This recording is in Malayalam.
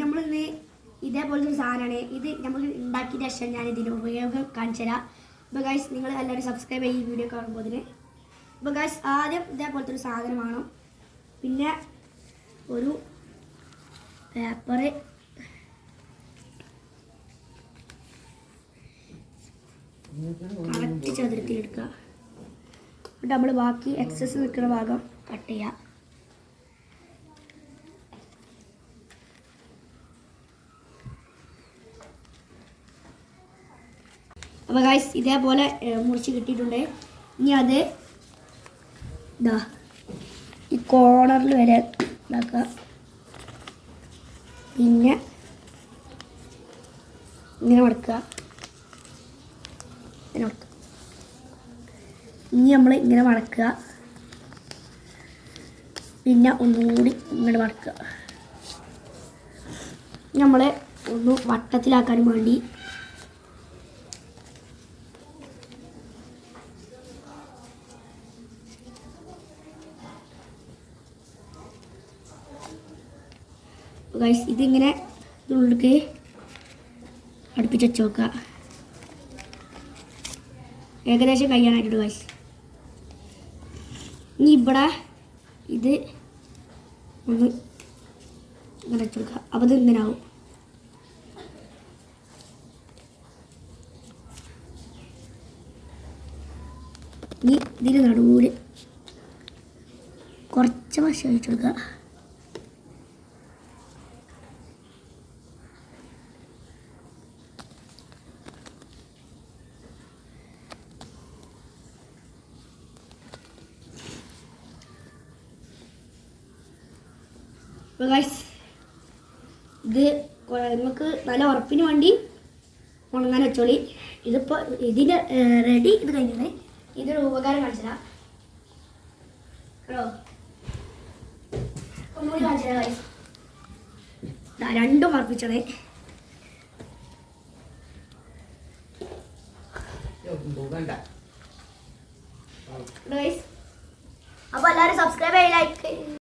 നമ്മളിന്ന് ഇതേപോലത്തെ ഒരു സാധനമാണ് ഇത്. നമ്മൾ ഉണ്ടാക്കിയ ശേഷം ഞാൻ ഇതിൻ്റെ ഉപയോഗം കാണിച്ചു തരാം. അപ്പോൾ ഗൈസ് നിങ്ങൾ എല്ലാവരും സബ്സ്ക്രൈബ് ചെയ്യും ഈ വീഡിയോ കാണുമ്പോൾ അതിന്. അപ്പോൾ ഗൈസ് ആദ്യം ഇതേപോലത്തെ ഒരു സാധനം വേണം. പിന്നെ ഒരു പേപ്പറ്, കറക്റ്റ് ചതുരത്തിലെടുക്കുക. എന്നിട്ട് നമ്മൾ ബാക്കി എക്സസ് നിൽക്കുന്ന ഭാഗം കട്ട് ചെയ്യുക. അപ്പോൾ ഗൈസ് ഇതേപോലെ മുറിച്ച് കിട്ടിയിട്ടുണ്ട്. ഇനി അത് ഇതാ ഈ കോർണറിൽ വരെ ഇതാക്കുക. പിന്നെ ഇങ്ങനെ മടക്കുക. ഇനി നമ്മൾ ഇങ്ങനെ മടക്കുക. പിന്നെ ഒന്നുകൂടി ഇങ്ങനെ മടക്കുക. നമ്മൾ ഒന്ന് വട്ടത്തിലാക്കാൻ വേണ്ടി ഗൈസ് ഇതിങ്ങനെ ഇതിലേക്ക് അടുപ്പിച്ച് വെച്ച് നോക്കുക. ഏകദേശം കഴിയാനായിട്ടുണ്ട് ഗൈസ്. ഇനി ഇവിടെ ഇത് ഒന്ന് ഇങ്ങനെ വെച്ച് കൊടുക്കുക. അപ്പോൾ ഇത് ഇങ്ങനെ ആവും. ഇനി ഇതിന് നടുവിൽ കുറച്ച് മഷ ഒഴിച്ച് കൊടുക്കുക. അപ്പോൾ ഗൈസ് ഇത് നിങ്ങൾക്ക് നല്ല ഉറപ്പിന് വേണ്ടി ഉണങ്ങാൻ വെച്ചോളി. ഇതിപ്പോൾ ഇതിൻ്റെ റെഡി ഇത് കഴിഞ്ഞത്. ഇതൊരു ഉപകാരം കാണിച്ചതാ കേട്ടോ. ഒന്നുകൂടി കാണിച്ചതാ ഗൈസ്. രണ്ടും ഉറപ്പിച്ചത്. ഗൈസ് അപ്പോൾ എല്ലാവരും സബ്സ്ക്രൈബ് ചെയ്ത് ലൈക്ക്